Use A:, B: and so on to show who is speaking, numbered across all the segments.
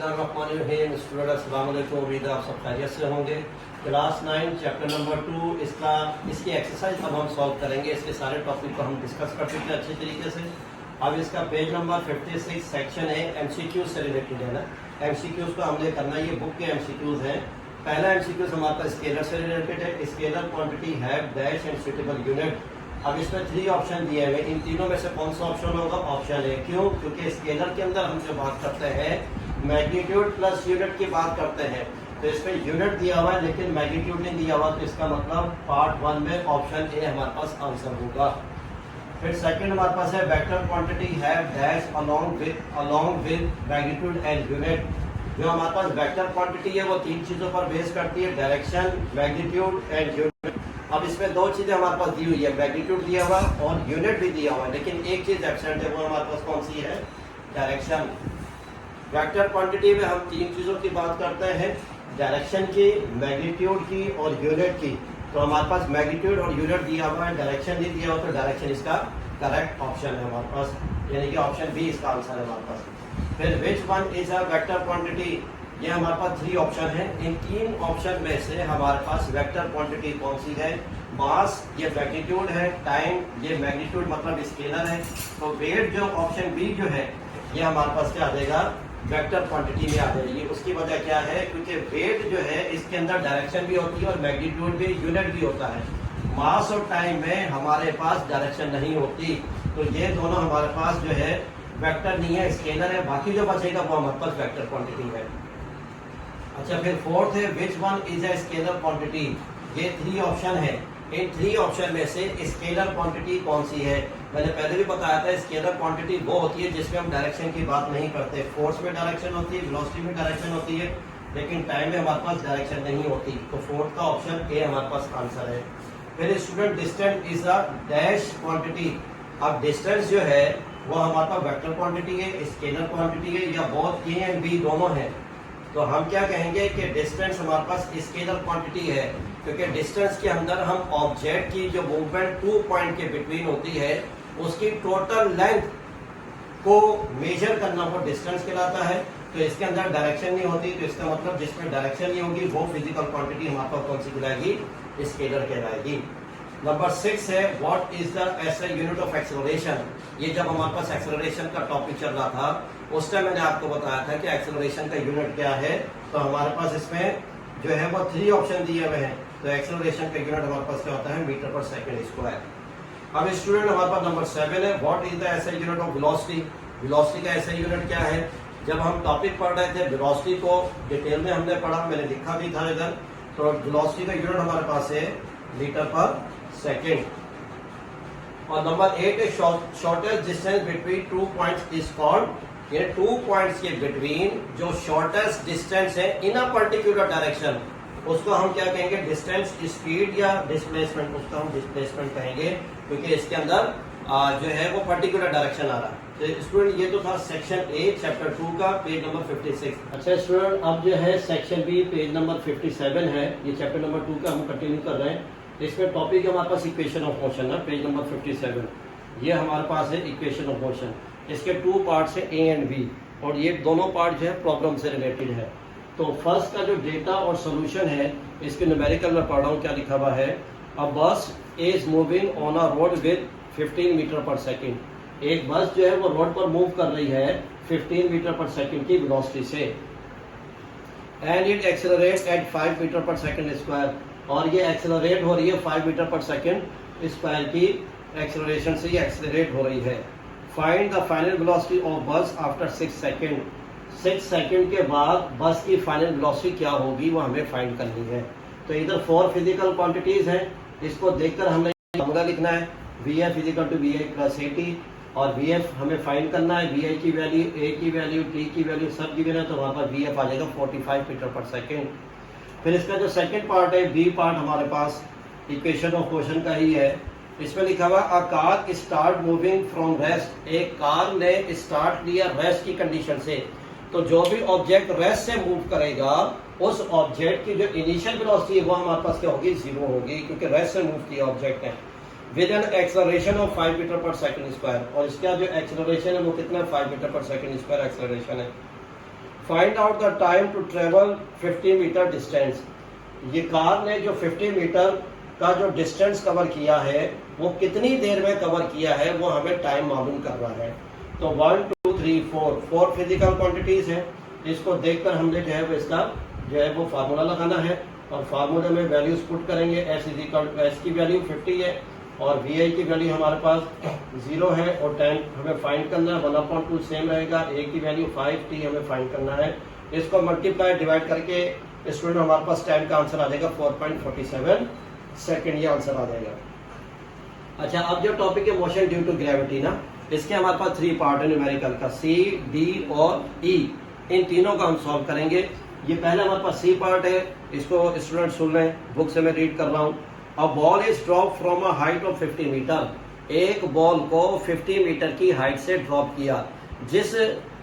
A: बिस्मिल्लाहिर्रहमानिर्रहीम। स्टूडेंट अस्सलाम वालेकुम, उम्मीद है आप सब खैरियत से होंगे। क्लास 9 चैप्टर नंबर 2 इसकी एक्सरसाइज अब हम सॉल्व करेंगे। इसके सारे टॉपिक को हम डिस्कस कर चुके हैं अच्छे तरीके से। अब इसका पेज नंबर 56 सेक्शन है एमसीक्यू से रिलेटेड है ना। एमसीक्यूज को हमने करना, ये बुक के एमसीक्यूज हैं। पहला एमसीक्यूज हमारे पास स्केलर से रिलेटेड है। Scalar quantity have dash and suitable unit. अब इसमें 3 ऑप्शन दिए हुए, इन तीनों में से कौन सा ऑप्शन होगा? Option A. क्यों? क्योंकि स्केलर के अंदर हम जो बात करते हैं मैग्नीट्यूड प्लस यूनिट की बात करते हैं, तो इसमें यूनिट दिया हुआ है लेकिन मैग्नीट्यूड नहीं दिया हुआ, तो इसका मतलब पार्ट 1 में ऑप्शन ए हमारे पास आंसर होगा। फिर सेकंड हमारे पास है vector quantity have dash along with magnitude and unit. जो हमारे पास वेक्टर क्वांटिटी है वो 3 चीजों पर बेस करती है, डायरेक्शन, मैग्नीट्यूड एंड यूनिट। अब इसमें 2 चीजें हमारे पास दी हुई है, मैग्नीट्यूड दिया हुआ और यूनिट भी दिया हुआ है, लेकिन एक चीज एब्सेंट है, वो हमारे पास कौन सी है? डायरेक्शन। वेक्टर क्वांटिटी में हम 3 चीजों की बात करते हैं, डायरेक्शन की, मैग्नीट्यूड की और यूनिट की। तो हमारे पास मैग्नीट्यूड और यूनिट दिया हुआ है, डायरेक्शन नहीं दिया हुआ, तो डायरेक्शन इसका करेक्ट ऑप्शन है हमारे पास, यानी कि ऑप्शन बी इसका आंसर है हमारे पास। फिर which one is a vector quantity, ये हमारे पास 3 ऑप्शन है। इन 3 ऑप्शन में से हमारे पास वेक्टर क्वांटिटी कौन सी है? मास, ये मैग्नीट्यूड है, टाइम, ये मैग्नीट्यूड मतलब स्केलर है। तो वेट जो ऑप्शन बी जो है ये हमारे पास क्या आ जाएगा? वेक्टर क्वांटिटी में आ जाएगी। उसकी वजह क्या है? क्योंकि वेट जो है इसके अंदर डायरेक्शन भी होती है और मैग्नीट्यूड भी, यूनिट भी होता है। मास और टाइम में हमारे पास डायरेक्शन नहीं होती, तो ये दोनों हमारे पास जो है वेक्टर नहीं है, स्केलर है। बाकी जो बचेगा वो हमारे पास वेक्टर क्वांटिटी है। अच्छा, फिर फोर्थ है which one is a scalar quantity. ये 3 ऑप्शन है, इन 3 ऑप्शन में से स्केलर क्वांटिटी कौन सी है? मैंने पहले भी बताया था, स्केलर क्वांटिटी वो होती है जिसमें हम डायरेक्शन की बात नहीं करते। फोर्स में डायरेक्शन होती है, वेलोसिटी में डायरेक्शन होती है, लेकिन टाइम में हमारे पास डायरेक्शन नहीं होती। तो फोर्थ का ऑप्शन ए हमारे पास आंसर है। फिर student distance is a dash quantity. अब डिस्टेंस जो है वो हमारे पास वेक्टर क्वांटिटी है, स्केलर क्वांटिटी है, या बोथ ए एंड बी दोनों है। तो हम क्या कहेंगे कि डिस्टेंस हमारे पास स्केलर क्वांटिटी है, क्योंकि डिस्टेंस के अंदर हम ऑब्जेक्ट की जो मूवमेंट 2 पॉइंट के बिटवीन होती है उसकी टोटल लेंथ को मेजर करना वो डिस्टेंस कहलाता है। तो इसके अंदर डायरेक्शन नहीं होती, तो इसका मतलब जिसमें डायरेक्शन नहीं होगी वो फिजिकल क्वांटिटी हमारे पास कौन सी कहलाएगी? स्केलर कहलाएगी। नंबर 6 है what is the SI unit of acceleration. ये जब हमारे पास एक्सेलरेशन का टॉपिक चल रहा था उस टाइम मैंने आपको बताया था कि एक्सेलरेशन का यूनिट क्या है। तो हमारे पास इसमें जो है वो 3 ऑप्शन दिए हुए हैं। तो एक्सेलरेशन का यूनिट हमारे पास क्या होता है? Metre per second square. अब स्टूडेंट हमारे पास नंबर 7 है what is the SI unit of velocity. Velocity का एसआई यूनिट क्या है? जब हम टॉपिक पढ़ रहे थे वेलोसिटी को डिटेल में हमने पढ़ा, मैंने लिखा भी था इधर। तो वेलोसिटी का यूनिट हमारे पास है मीटर पर सेकंड। और नंबर 8 है shortest distance between 2 points is called. ये 2 पॉइंट्स के बिटवीन जो शॉर्टेस्ट डिस्टेंस है इन अ पर्टिकुलर डायरेक्शन, उसको हम क्या कहेंगे? डिस्टेंस, स्पीड या डिस्प्लेसमेंट। उसको हम डिस्प्लेसमेंट कहेंगे, क्योंकि इसके अंदर जो है वो पर्टिकुलर डायरेक्शन आ रहा है। तो स्टूडेंट ये तो था सेक्शन ए चैप्टर 2 का पेज नंबर 56। अच्छा स्टूडेंट, अब जो है सेक्शन बी पेज नंबर 57 है, ये चैप्टर नंबर 2 का हम कंटिन्यू कर रहे हैं। इसमें टॉपिक है हमारे पास इक्वेशन ऑफ मोशन है, पेज नंबर 57। ये हमारे पास है इक्वेशन ऑफ मोशन। इसके 2 पार्ट्स है, ए एंड बी, और ये दोनों पार्ट जो है प्रॉब्लम से रिलेटेड है। तो फर्स्ट का जो डेटा और सोल्यूशन है इसके न्यूमेरिकल में पढ़ रहा हूँ, क्या लिखा हुआ है? A bus is moving on a road with 15 metre per second. एक बस जो है वो रोड पर मूव कर रही है 15 मीटर पर सेकेंड की वेलोसिटी से, and it accelerate at 5 metre per second square. और ये एक्सेलरेट हो रही है 5 मीटर पर सेकेंड स्क्वायर की एक्सेलरेशन से, ये एक्सेलरेट हो रही है। Find the final velocity of बस आफ्टर 6 सेकेंड। 6 सेकेंड के बाद बस की फाइनल वेलोसिटी क्या होगी वो हमें फाइंड करनी है। तो इधर 4 फिजिकल क्वांटिटीज हैं, इसको देखकर हमें फॉर्मूला लिखना है VF equal to VI plus AT, और VF हमें फाइंड करना है, VI की वैल्यू, A की वैल्यू, T की वैल्यू सब गिवन है, तो वहाँ पर VF आ जाएगा 45 मीटर पर सेकेंड। फिर इसका जो सेकंड पार्ट है, बी पार्ट, हमारे पास इक्वेशन ऑफ मोशन का ही है। इसमें लिखा हुआ a car start moving from rest. एक कार ने स्टार्ट लिया रेस्ट की कंडीशन से, तो जो भी ऑब्जेक्ट रेस्ट से मूव करेगा उस ऑब्जेक्ट की जो इनिशियल वेलोसिटी है वो हमारे पास क्या होगी? 0 होगी, क्योंकि रेस्ट से मूव किया ऑब्जेक्ट है। With an acceleration of 5 metre per second square, और इसका जो एक्सेलरेशन है वो कितना? 5 metre per second square acceleration है। Find out the time to travel 50 metre distance. ये कार ने जो 50 मीटर का जो डिस्टेंस कवर किया है वो कितनी देर में कवर किया है वो हमें टाइम मालूम करना है। तो 1 2 3 4 फिजिकल क्वांटिटीज है। इसको देखकर हमने जो है वो इसका जो है वो फार्मूला लगाना है और फार्मूले में वैल्यूज पुट करेंगे। एस की वैल्यू 50 है और वी आई की वैल्यू हमारे पास 0 है और टाइम हमें फाइंड करना है 1/2 सेम रहेगा। ए की वैल्यू 5t हमें फाइंड करना है। इसको मल्टीप्लाई डिवाइड करके स्टूडेंट हमारे पास टाइम का आंसर आ जाएगा 4.47 सेकेंड, ये आंसर आ जाएगा। अच्छा, अब जो टॉपिक है मोशन ड्यू टू ग्रेविटी ना, इसके हमारे पास 3 पार्ट है न्यूमेरिकल का, सी डी और ई। इन तीनों का हम सॉल्व करेंगे। ये पहले हमारे पास सी पार्ट है, इसको स्टूडेंट सुन लें, बुक से मैं रीड कर रहा हूँ। A ball is drop from a height of 50 metre. एक बॉल को 50 मीटर की हाइट से ड्रॉप किया। जिस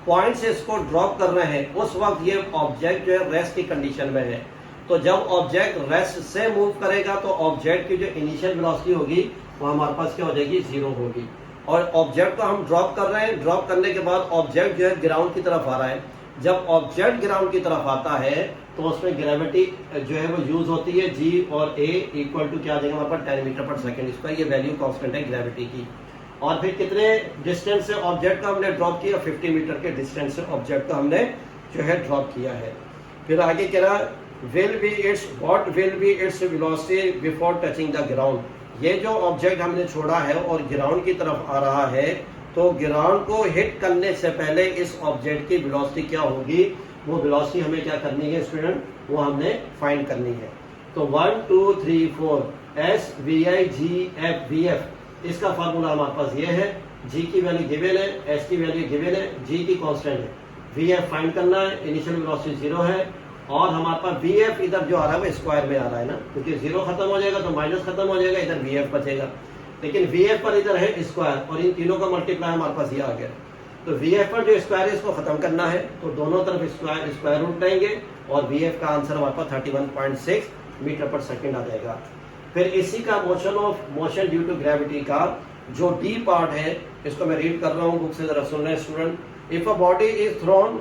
A: पॉइंट से इसको ड्रॉप कर रहे हैं उस वक्त ये ऑब्जेक्ट जो है रेस्ट की कंडीशन में है। तो जब ऑब्जेक्ट रेस्ट से मूव करेगा तो ऑब्जेक्ट की जो इनिशियल वेलोसिटी होगी वो हमारे पास क्या हो जाएगी, 0 होगी। और ऑब्जेक्ट को हम ड्रॉप कर रहे हैं, ड्रॉप करने के बाद ऑब्जेक्ट जो है ग्राउंड की तरफ आ रहा है। जब ऑब्जेक्ट ग्राउंड की तरफ आता है तो उसमें ग्रेविटी जो है वो यूज होती है, जी और ए इक्वल टू क्या आ जाएगा हमारे पास 10 मीटर पर सेकेंड। इसका ये वैल्यू कांस्टेंट है ग्रेविटी की। और फिर कितने डिस्टेंस से ऑब्जेक्ट का हमने ड्रॉप किया, 50 मीटर के डिस्टेंस से ऑब्जेक्ट का हमने जो है ड्रॉप किया है। फिर आगे कह रहा what will be its velocity before touching the ground. ये जो ऑब्जेक्ट हमने छोड़ा है और ग्राउंड की तरफ आ रहा है तो ग्राउंड को हिट करने से पहले इस ऑब्जेक्ट की वेलोसिटी क्या होगी, वो वेलोसिटी हमें क्या करनी है स्टूडेंट, वो हमने फाइंड करनी है। तो 1 2 3 4 S V I ji F V F, इसका फार्मूला हमारे पास ये है। जी की वैल्यू गिवन है, एस की वैल्यू गिवन है, जी की कांस्टेंट है, वी एफ फाइंड करना है, इनिशियल वेलोसिटी 0 है और हमारे पास वी एफ इधर जो आ रहा है वो स्क्वायर में आ रहा है ना, क्योंकि 0 खत्म हो जाएगा तो माइनस खत्म हो जाएगा, इधर वी एफ बचेगा। लेकिन वी एफ पर इधर है स्क्वायर और इन तीनों का मल्टीप्लाई हमारे पास ये आ गया। तो वी एफ पर जो स्क्वायर है इसको खत्म करना है तो दोनों तरफ स्क्वायर रूट लेंगे और वी एफ का आंसर हमारे पास 31.6 मीटर पर सेकेंड आ जाएगा। फिर इसी का मोशन ड्यू टू ग्रेविटी का जो डी पार्ट है इसको मैं रीड कर रहा हूँ, बुक से जरा सुन रहे हैं student. If a body is thrown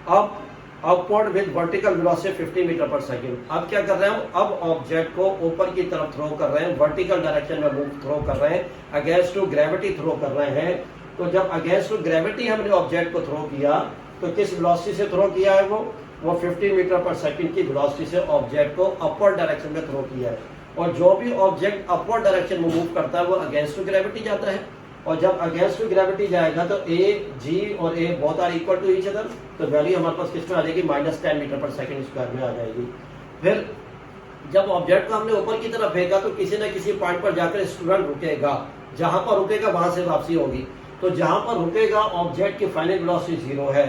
A: up upward with vertical velocity 50 metre per second. अब क्या कर रहे हैं हम, अब ऑब्जेक्ट को ऊपर की तरफ थ्रो कर रहे हैं, वर्टिकल डायरेक्शन में मूव थ्रो कर रहे हैं, अगेंस्ट टू ग्रेविटी थ्रो कर रहे हैं। तो जब अगेंस्ट टू ग्रेविटी हमने ऑब्जेक्ट को थ्रो किया तो किस वेलोसिटी से थ्रो किया है, वो 50 मीटर पर सेकेंड की वेलोसिटी से ऑब्जेक्ट को अपवर्ड डायरेक्शन में थ्रो किया है। और जो भी ऑब्जेक्ट अपवर्ड डायरेक्शन में मूव करता है वो अगेंस्ट टू ग्रेविटी जाता है और जब अगेंस्ट टू ग्रेविटी जाएगा तो ए जी और A both are equal to each other, तो वैल्यू हमारे पास किस में आ जाएगी, -10 मीटर पर सेकेंड स्क्वायर में आ जाएगी। फिर जब ऑब्जेक्ट को हमने ऊपर की तरफ फेंका तो किसी न किसी पॉइंट पर जाकर स्टूडेंट रुकेगा, जहां पर रुकेगा वहां से वापसी होगी। तो जहां पर रुकेगा ऑब्जेक्ट की फाइनल वेलोसिटी 0 है।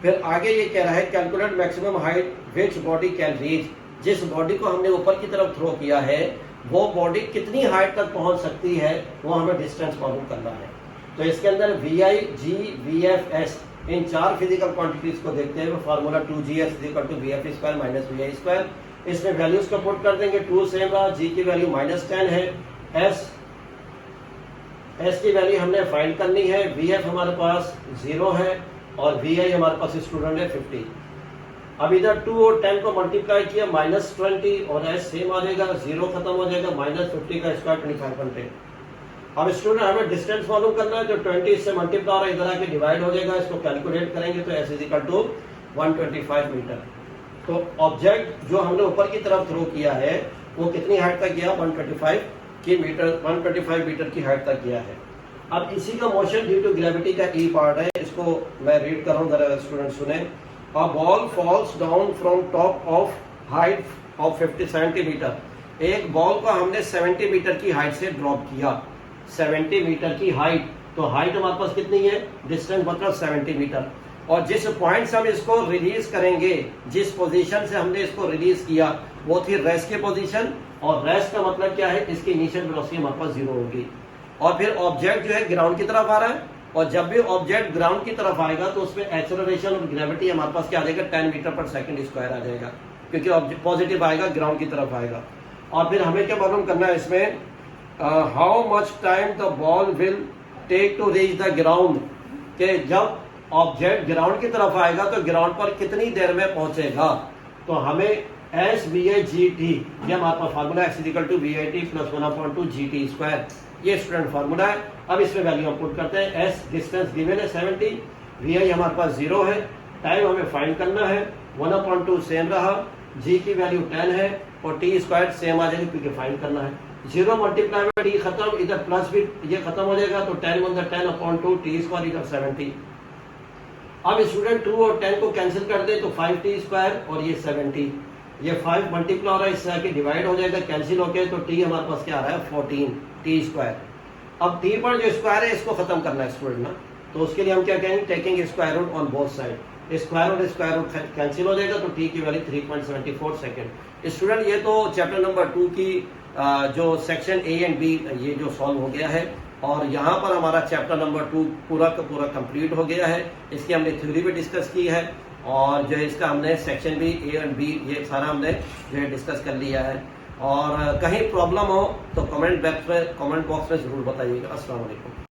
A: फिर आगे ये कह रहा है calculate maximum height which body can reach. जिस बॉडी को हमने ऊपर की तरफ थ्रो किया है वो बॉडी कितनी हाइट तक पहुंच सकती है वो हमें डिस्टेंस मालूम करना है। तो इसके अंदर V I G V F S इन 4 फिजिकल क्वांटिटीज को देखते हैं। Formula 2gs = vf² - vi square. इसमें वैल्यूज को पुट कर देंगे, 2 सेम रहा, जी की वैल्यू -10 है, एस की वैल्यू हमने फाइंड करनी है, वी एफ हमारे पास 0 है और वी आई हमारे पास स्टूडेंट है 50। अब इधर 2 और 10 को मल्टीप्लाई किया -20 और एस सेम आ जाएगा, 0 खत्म हो जाएगा, -50 का स्क्वायर 2500। अब स्टूडेंट हमें डिस्टेंस मालूम करना है तो 20 इससे मल्टीप्लाई और इधर आके डिवाइड हो जाएगा, इसको कैलकुलेट करेंगे तो एस = 125 मीटर। तो ऑब्जेक्ट जो हमने ऊपर की तरफ थ्रो किया है वो कितनी हाइट तक गया, 125 मीटर की हाइट तक गया है। अब इसी का मोशन ड्यू टू ग्रेविटी का ई पार्ट है, इसको मैं रीड कर रहा हूँ, जरा स्टूडेंट सुने। A ball falls down from top of height of 70 metre. एक बॉल को हमने 70 मीटर की हाइट से ड्रॉप किया, 70 मीटर की हाइट। तो हाइट हमारे पास कितनी है, डिस्टेंस मतलब 70 मीटर। और जिस पॉइंट से हम इसको रिलीज करेंगे, जिस पोजीशन से हमने इसको रिलीज किया वो थी रेस्ट की पोजीशन। और रेस्ट का मतलब क्या है, इसकी इनिशियल वेलोसिटी हमारे पास 0 होगी। और फिर ऑब्जेक्ट जो है ग्राउंड की तरफ आ रहा है और जब भी ऑब्जेक्ट ग्राउंड की तरफ आएगा तो उसमें एक्सेलरेशन और ग्रेविटी हमारे पास क्या आ जाएगा, 10 मीटर पर सेकेंड स्क्वायर आ जाएगा, क्योंकि पॉजिटिव आएगा, ग्राउंड की तरफ आएगा। और फिर हमें क्या मालूम करना है इसमें, how much time the ball will take to reach the ground, कि जब ऑब्जेक्ट ग्राउंड की तरफ आएगा तो ग्राउंड पर कितनी देर में पहुंचेगा। तो हमें S V I G T, ये हमारे पास formula X equal to V I T plus 1/2 G T square, ये स्टूडेंट फार्मूला है। अब इसमें वैल्यू हम पुट करते हैं। एस डिस्टेंस गिवन है 70, वी आई हमारे पास 0 है, टाइम हमें फाइंड करना है, 1/2 सेम रहा, जी की वैल्यू 10 है और टी स्क्वायर सेम आ जाएगी क्योंकि फाइंड करना है। 0 मल्टीप्लाई बाय टी खत्म, इधर प्लस भी ये खत्म हो जाएगा तो 10 × 10/2 टी स्क्वायर इधर 70। अब स्टूडेंट 2 और 10 को कैंसिल कर दे तो 5t स्क्वायर और ये 70, ये 5 मल्टीप्लाई हो रहा है इससे आके डिवाइड हो जाएगा, कैंसिल होके तो t हमारे पास क्या आ रहा है 14 t स्क्वायर। अब t पर जो स्क्वायर है इसको खत्म करना है स्टूडेंट ना, तो उसके लिए हम क्या कहेंगे, taking square root on both side, square root square root cancel हो जाएगा तो t की वैल्यू 3.74 सेकेंड। स्टूडेंट ये तो चैप्टर नंबर 2 की जो सेक्शन ए एंड बी ये जो सॉल्व हो गया है और यहाँ पर हमारा चैप्टर नंबर 2 पूरा का पूरा कंप्लीट हो गया है। इसकी हमने थ्योरी भी डिस्कस की है और जो है इसका हमने सेक्शन भी ए एंड बी ये सारा हमने जो है डिस्कस कर लिया है। और कहीं प्रॉब्लम हो तो कमेंट बॉक्स में जरूर बताइएगा। अस्सलाम वालेकुम।